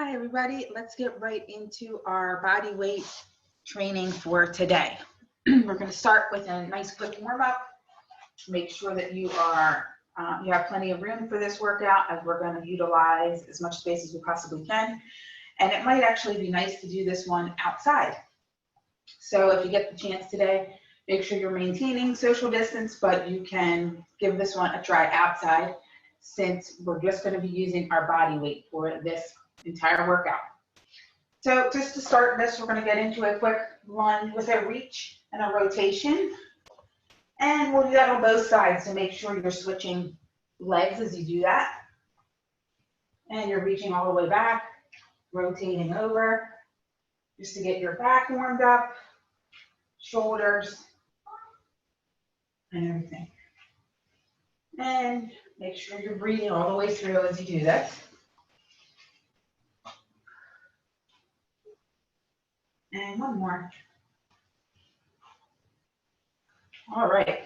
Hi, everybody. Let's get right into our body weight training for today. We're going to start with a nice quick warm up. Make sure that you have plenty of room for this workout, as we're going to utilize as much space as we possibly can. And it might actually be nice to do this one outside. So if you get the chance today, make sure you're maintaining social distance, but you can give this one a try outside, since we're just going to be using our body weight for this entire workout. So just to start this, we're going to get into a quick lunge with a reach and a rotation. And we'll do that on both sides to make sure you're switching legs as you do that. And you're reaching all the way back, rotating over, just to get your back warmed up, shoulders, and everything. And make sure you're breathing all the way through as you do this. And one more. All right.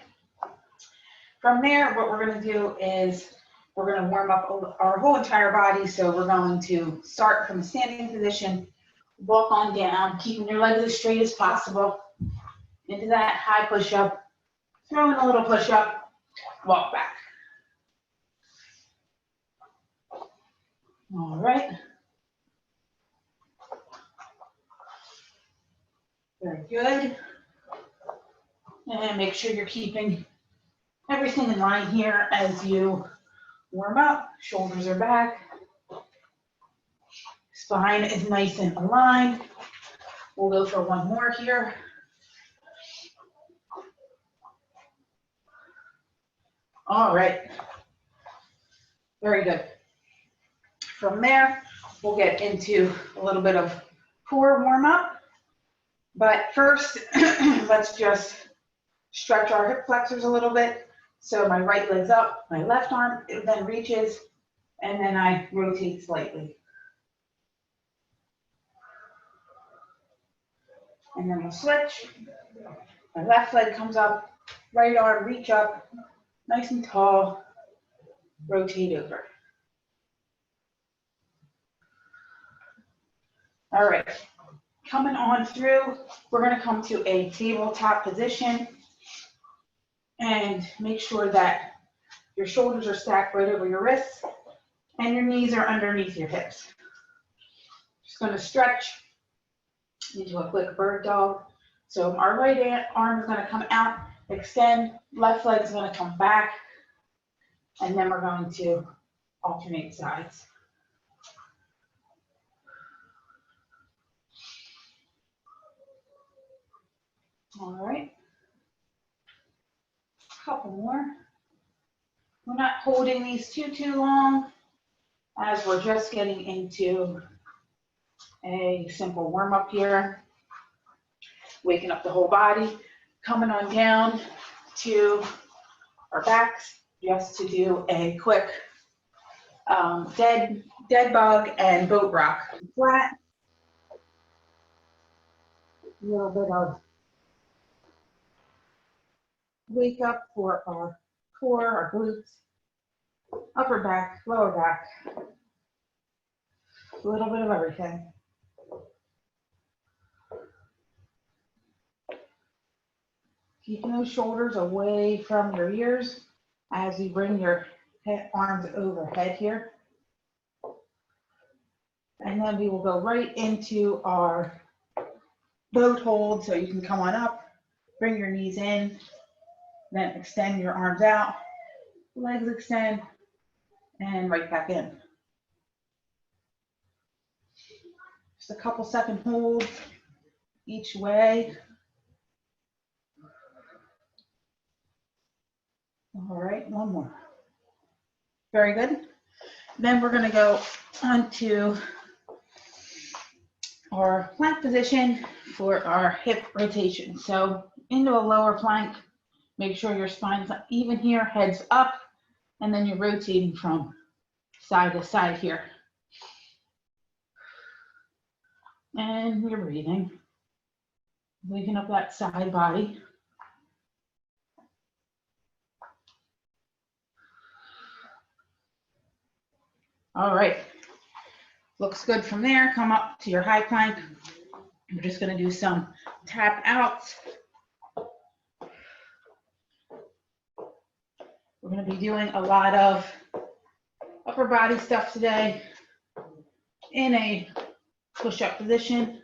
From there, what we're going to do is we're going to warm up our whole entire body. So we're going to start from a standing position, walk on down, keeping your legs as straight as possible, into that high push-up, throw in a little push-up, walk back. All right. Very good. And make sure you're keeping everything in line here as you warm up. Shoulders are back. Spine is nice and aligned. We'll go for one more here. All right. Very good. From there, we'll get into a little bit of core warm up. But first, let's just stretch our hip flexors a little bit. So my right leg's up, my left arm then reaches, and then I rotate slightly. And then we'll switch. My left leg comes up, right arm reach up, nice and tall, rotate over. All right, coming on through, we're gonna come to a tabletop position. And make sure that your shoulders are stacked right over your wrists and your knees are underneath your hips. Just going to stretch into a quick bird dog. So our right arm is going to come out, extend, left leg is going to come back, and then we're going to alternate sides. All right. Couple more. We're not holding these too long, as we're just getting into a simple warm up here. Waking up the whole body, coming on down to our backs, just to do a quick dead bug and boat rock. Flat. A little bit of wake up for our core, our glutes, upper back, lower back, a little bit of everything. Keeping those shoulders away from your ears as you bring your arms overhead here. And then we will go right into our boat hold, so you can come on up, bring your knees in, then extend your arms out, legs extend, and right back in. Just a couple second holds each way. All right, one more. Very good. Then we're going to go onto our plank position for our hip rotation. So into a lower plank, make sure your spine's even here, head's up, and then you're rotating from side to side here. And you're breathing, waking up that side body. All right, Looks good from there. Come up to your high plank. We're just going to do some tap outs. We're going to be doing a lot of upper body stuff today in a push-up position.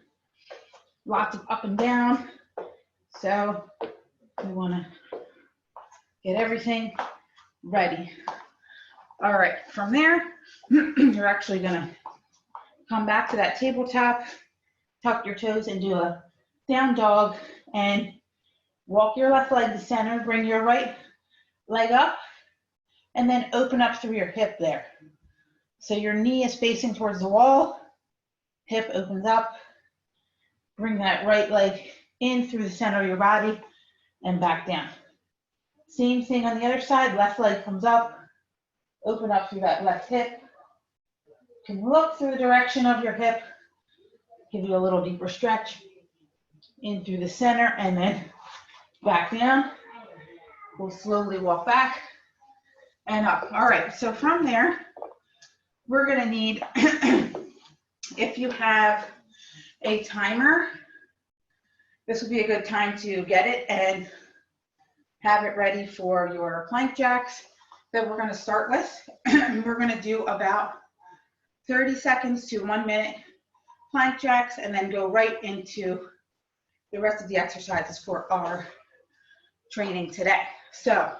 Lots of up and down. So we want to get everything ready. All right, from there, you're actually going to come back to that tabletop, tuck your toes and do a down dog, and walk your left leg to center, bring your right leg up, and then open up through your hip there. So your knee is facing towards the wall, hip opens up, bring that right leg in through the center of your body and back down. Same thing on the other side, left leg comes up, open up through that left hip. You can look through the direction of your hip, give you a little deeper stretch, in through the center and then back down. We'll slowly walk back and up. All right, so from there, we're gonna need, if you have a timer, this would be a good time to get it and have it ready for your plank jacks that we're gonna start with. We're gonna do about 30 seconds to 1 minute plank jacks and then go right into the rest of the exercises for our training today. So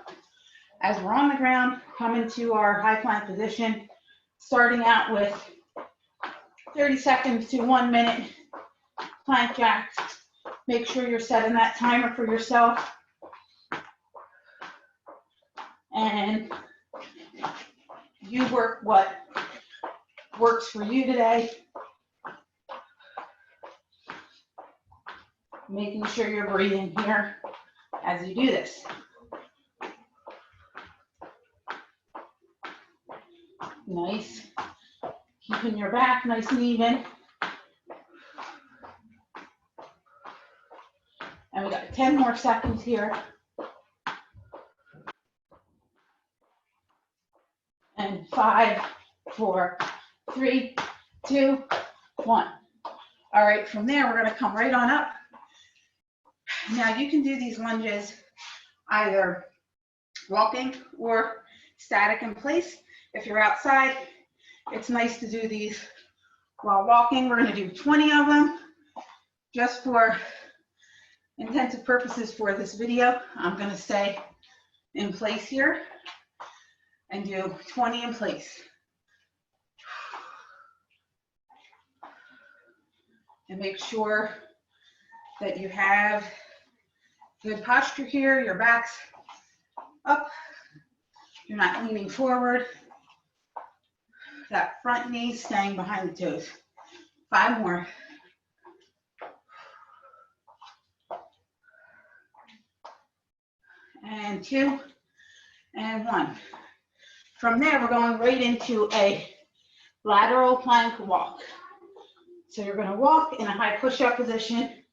as we're on the ground, come into our high plank position, starting out with 30 seconds to 1 minute plank jacks. Make sure you're setting that timer for yourself. And you work what works for you today. Making sure you're breathing here as you do this. Nice. Keeping your back nice and even. And we got 10 more seconds here. And 5, 4, 3, 2, 1. All right, from there, we're gonna come right on up. Now you can do these lunges either walking or static in place. If you're outside, it's nice to do these while walking. We're gonna do 20 of them just for intensive purposes for this video. I'm gonna stay in place here and do 20 in place. And make sure that you have good posture here, your back's up, you're not leaning forward, that front knee staying behind the toes. 5 more. And 2, and 1. From there, we're going right into a lateral plank walk. So you're gonna walk in a high push-up position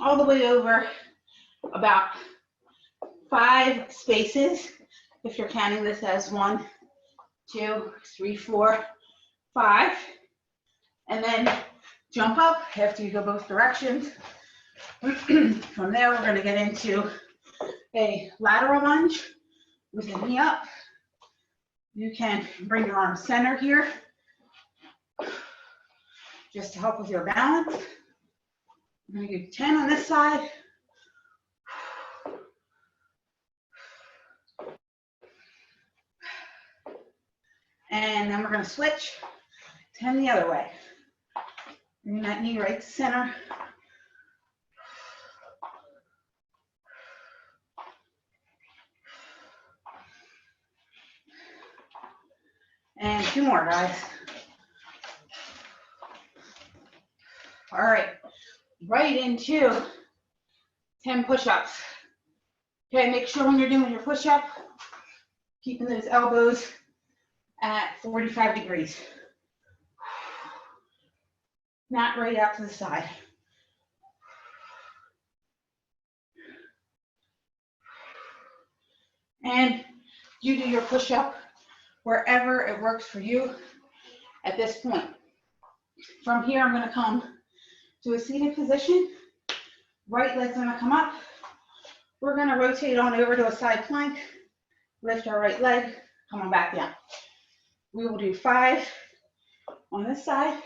all the way over about 5 spaces, if you're counting this as 1, 2, 3, 4, 5, and then jump up after you go both directions. From there, we're gonna get into a lateral lunge with the knee up. You can bring your arms center here, just to help with your balance. I'm gonna do 10 on this side. And then we're gonna switch 10 the other way. Bring that knee right to center. And 2 more, guys. All right, right into 10 push-ups. Okay, make sure when you're doing your push-up, keeping those elbows at 45 degrees. Not right out to the side. And you do your push-up wherever it works for you at this point. From here, I'm gonna come to a seated position. Right leg's gonna come up. We're gonna rotate on over to a side plank. Lift our right leg, come on back down. We will do 5 on this side.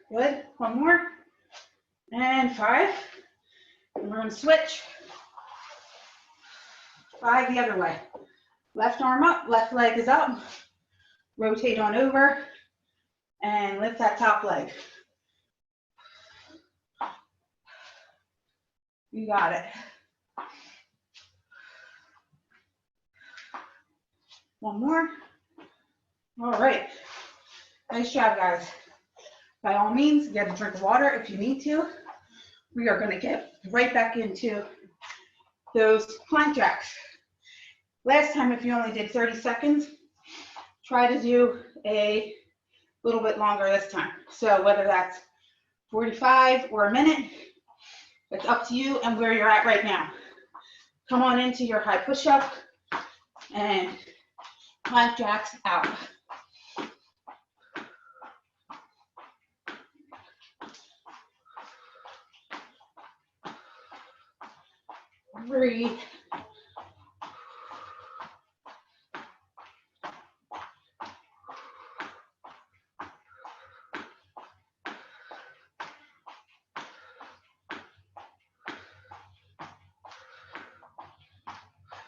Good, one more. And 5. And we're gonna switch. 5 the other way. Left arm up, left leg is up. Rotate on over and lift that top leg. You got it. One more. All right. Nice job, guys. By all means, get a drink of water if you need to. We are going to get right back into those plank jacks. Last time, if you only did 30 seconds, try to do a little bit longer this time. So whether that's 45 or a minute, it's up to you and where you're at right now. Come on into your high push-up and plank jacks out. Breathe.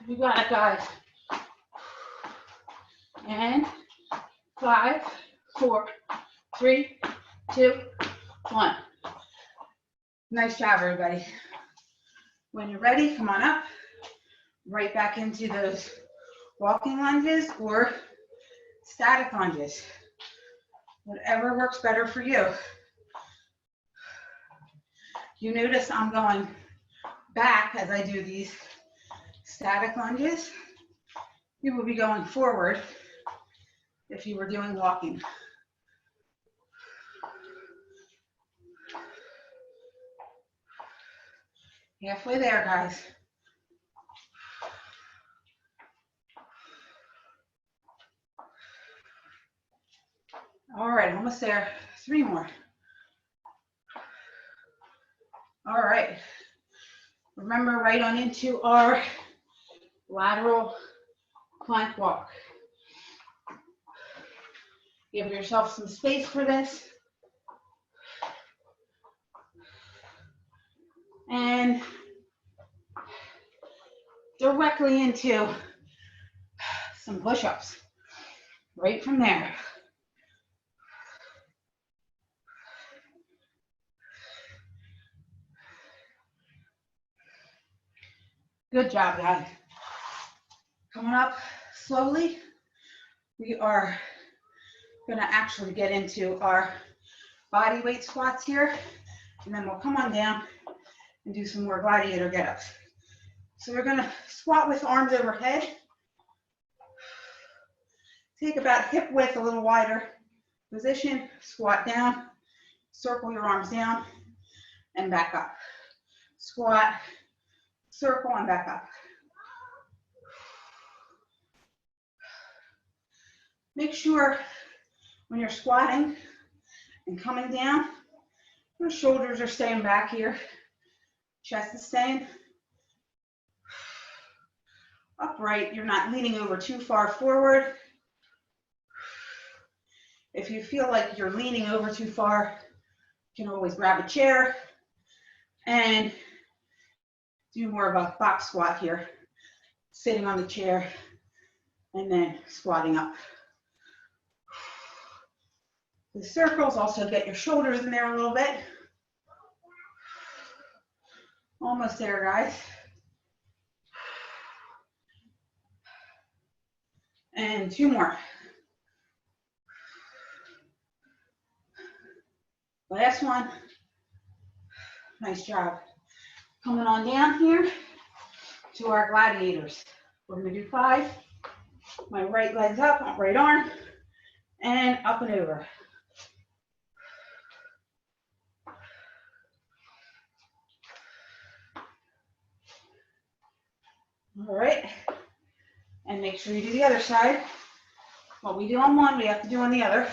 You got it, guys. And 5, 4, 3, 2, 1. Nice job, everybody. When you're ready, come on up. Right back into those walking lunges or static lunges. Whatever works better for you. You notice I'm going back as I do these static lunges. You will be going forward if you were doing walking. Halfway there, guys. All right, almost there. 3 more. All right. Remember, right on into our lateral plank walk. Give yourself some space for this. And directly into some push-ups. Right from there. Good job, guys. Coming up slowly, we are gonna actually get into our body weight squats here, and then we'll come on down and do some more gladiator get-ups. So we're gonna squat with arms overhead. Take about hip width, a little wider position, squat down, circle your arms down, and back up. Squat, circle, and back up. Make sure when you're squatting and coming down, your shoulders are staying back here, chest is staying upright. You're not leaning over too far forward. If you feel like you're leaning over too far, you can always grab a chair and do more of a box squat here, sitting on the chair and then squatting up. The circles also get your shoulders in there a little bit. Almost there, guys. And 2 more. Last one. Nice job. Coming on down here to our gladiators. We're going to do 5. My right leg's up, right arm, and up and over. All right. And make sure you do the other side. What we do on one, we have to do on the other.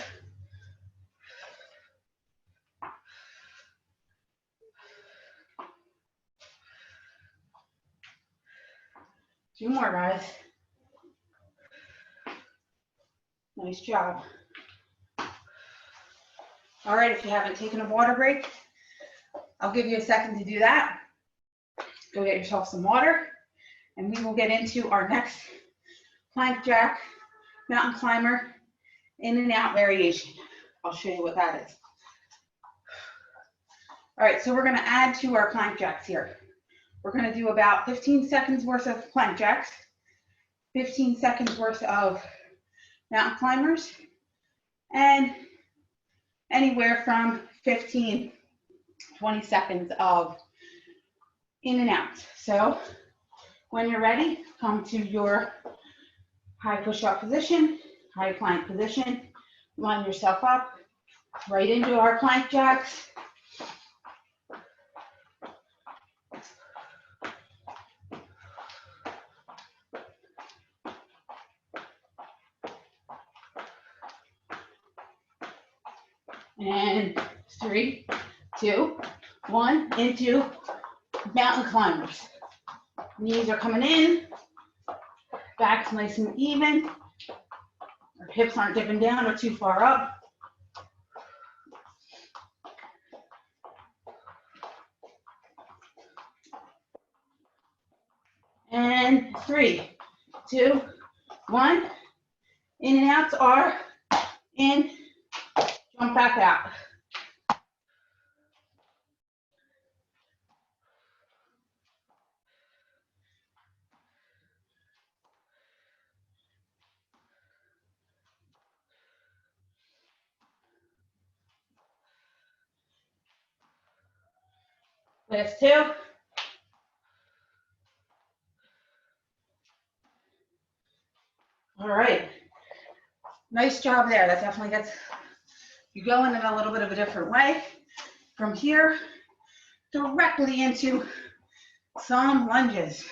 Two more, guys. Nice job. All right, if you haven't taken a water break, I'll give you a second to do that. Go get yourself some water, and we will get into our next plank jack, mountain climber, in and out variation. I'll show you what that is. All right, so we're gonna add to our plank jacks here. We're gonna do about 15 seconds worth of plank jacks, 15 seconds worth of mountain climbers, and anywhere from 15, 20 seconds of in and out. So when you're ready, come to your high push-up position, high plank position, line yourself up, right into our plank jacks. And 3, 2, 1, into mountain climbers. Knees are coming in, back's nice and even. Our hips aren't dipping down or too far up. And 3, 2, 1. In and outs are in, jump back out. Last 2. All right. Nice job there. That definitely gets you going in a little bit of a different way. From here, directly into some lunges.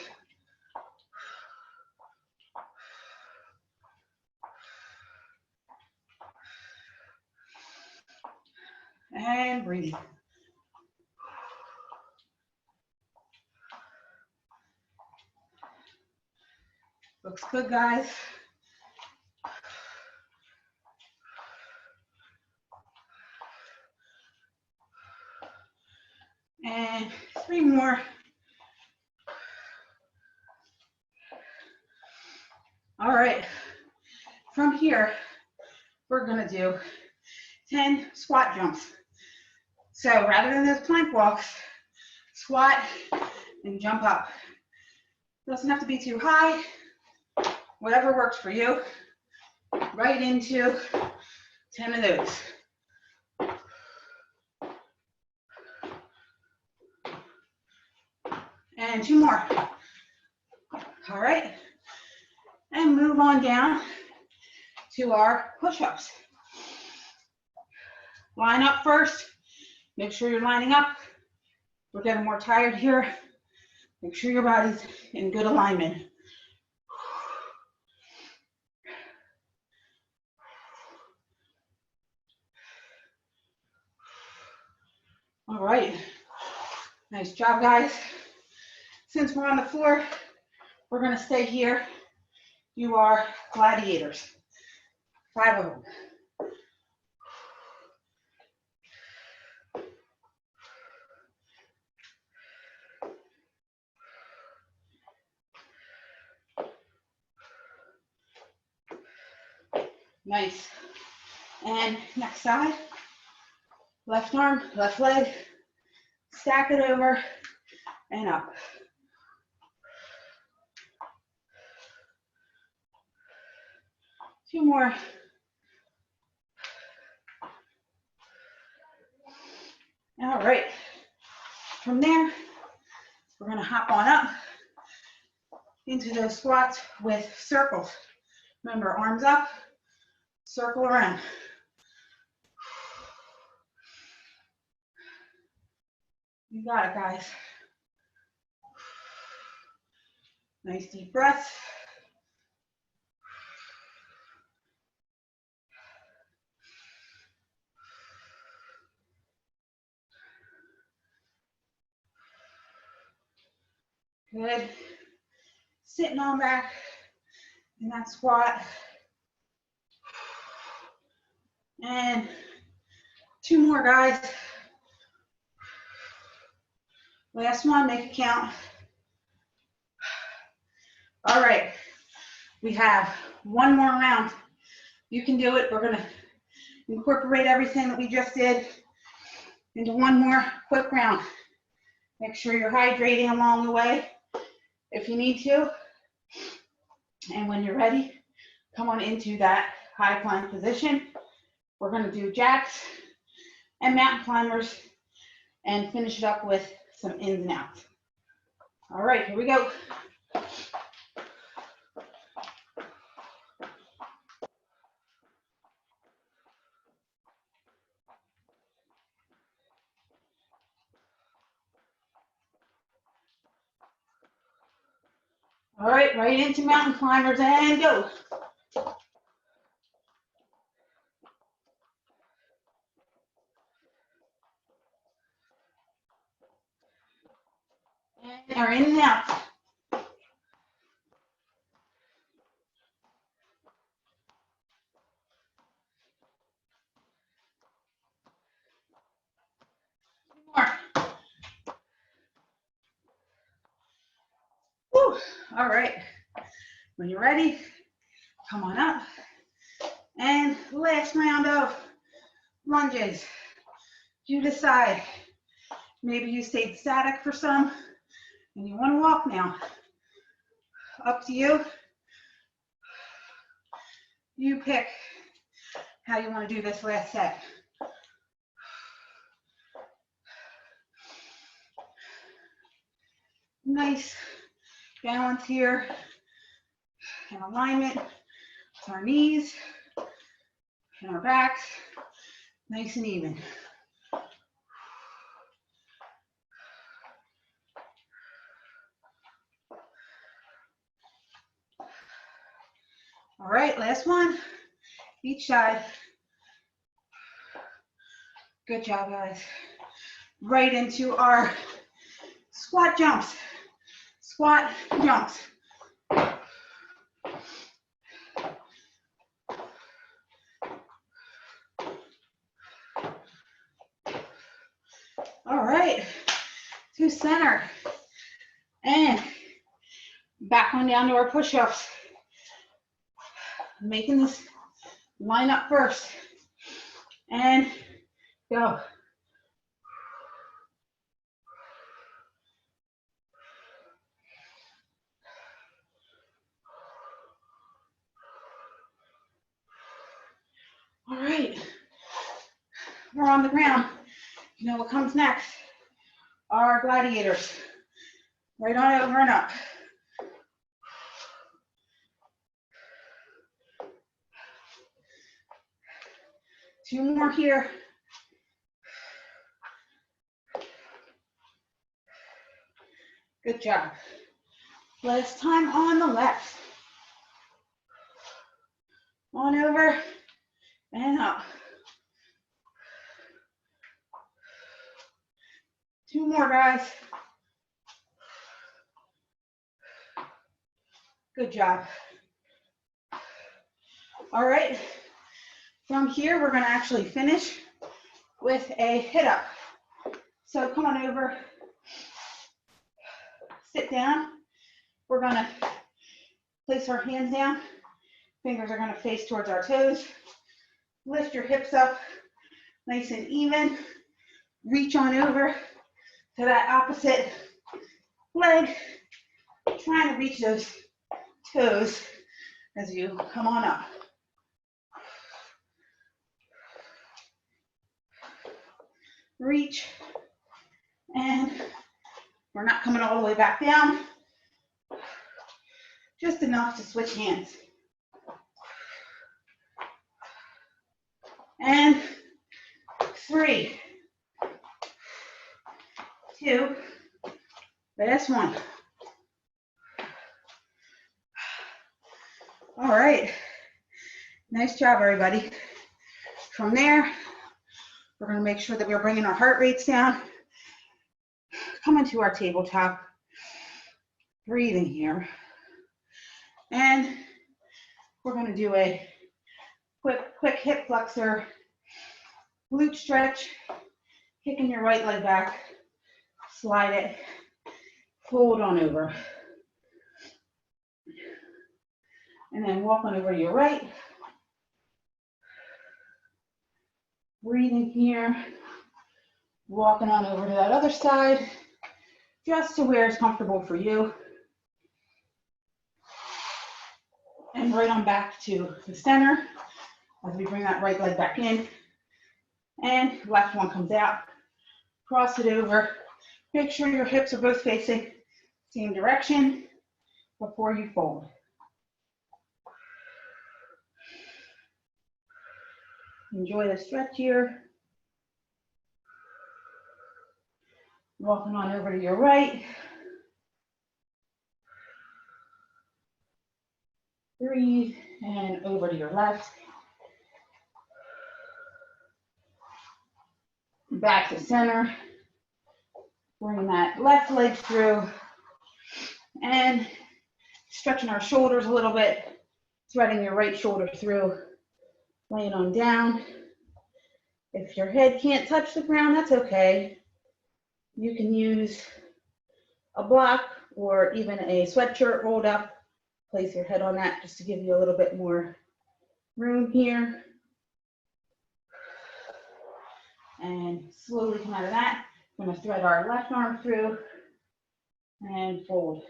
And breathe. Looks good, guys. And 3 more. All right. From here, we're gonna do 10 squat jumps. So rather than those plank walks, squat and jump up. Doesn't have to be too high. Whatever works for you. Right into 10 of those. And 2 more. All right. And move on down to our push-ups. Line up first. Make sure you're lining up. We're getting more tired here. Make sure your body's in good alignment. All right. Nice job, guys. Since we're on the floor, we're going to stay here. You are gladiators. 5 of them. Nice. And next side. Left arm, left leg. Stack it over and up. Two more. All right. From there, we're going to hop on up into those squats with circles. Remember, arms up, circle around. You got it, guys. Nice deep breaths. Good. Sitting on back in that squat. And 2 more, guys. Last one, make it count. All right, we have 1 more round. You can do it. We're gonna incorporate everything that we just did into 1 more quick round. Make sure you're hydrating along the way if you need to. And when you're ready, come on into that high plank position. We're gonna do jacks and mountain climbers and finish it up with some ins and outs. All right, here we go. All right, right into mountain climbers and go. And are in and out. More. Whew. All right, when you're ready, come on up. And last round of lunges. You decide. Maybe you stayed static for some and you want to walk now. Up to you. You pick how you want to do this last set. Nice balance here and alignment with our knees and our backs, nice and even. All right, last one, each side. Good job, guys. Right into our squat jumps. Squat jumps. All right, to center. And back on down to our push-ups. Making this line up first. And go. All right, we're on the ground. You know what comes next? Our gladiators. Right on over and up. Two more here. Good job. Last time on the left. On over and up. Two more, guys. Good job. All right. From here, we're going to actually finish with a hit up. So come on over. Sit down. We're going to place our hands down. Fingers are going to face towards our toes. Lift your hips up nice and even. Reach on over to that opposite leg. Trying to reach those toes as you come on up. Reach. And we're not coming all the way back down. Just enough to switch hands. And 3, 2, last one. All right, nice job, everybody. From there, we're going to make sure that we're bringing our heart rates down. Come into our tabletop. Breathing here. And we're going to do a quick hip flexor, glute stretch, kicking your right leg back, slide it, fold on over. And then walk on over to your right. Breathing here, walking on over to that other side, just to where it's comfortable for you. And right on back to the center as we bring that right leg back in. And left one comes out. Cross it over. Make sure your hips are both facing same direction before you fold. Enjoy the stretch here. Walking on over to your right. Breathe and over to your left. Back to center. Bring that left leg through and stretching our shoulders a little bit, threading your right shoulder through, laying on down. If your head can't touch the ground, that's okay. You can use a block or even a sweatshirt rolled up. Place your head on that just to give you a little bit more room here. And slowly come out of that. I'm going to thread our left arm through and fold.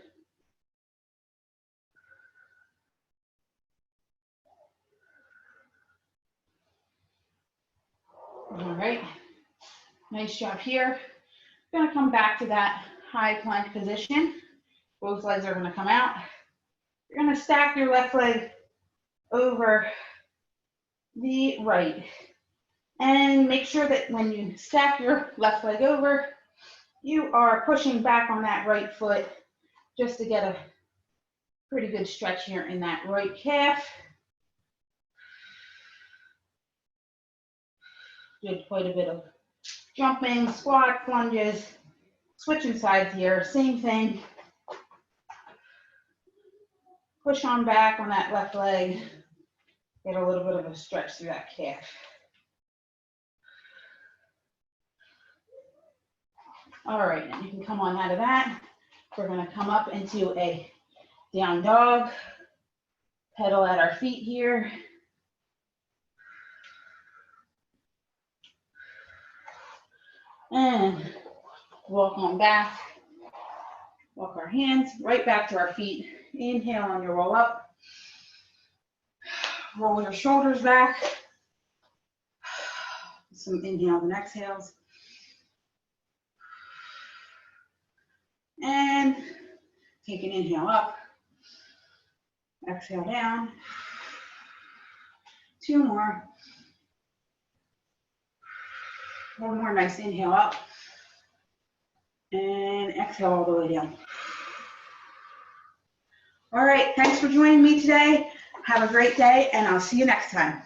All right, nice job here. I'm going to come back to that high plank position. Both legs are going to come out. You're going to stack your left leg over the right. And make sure that when you stack your left leg over, you are pushing back on that right foot just to get a pretty good stretch here in that right calf. Did quite a bit of jumping, squat, lunges, switching sides here, same thing. Push on back on that left leg, get a little bit of a stretch through that calf. All right, and you can come on out of that. We're gonna come up into a down dog, pedal at our feet here. And walk on back, walk our hands right back to our feet. Inhale on your roll up. Roll your shoulders back. Some inhales and exhales. And take an inhale up. Exhale down. 2 more. 1 more nice inhale up. And exhale all the way down. All right, thanks for joining me today. Have a great day, and I'll see you next time.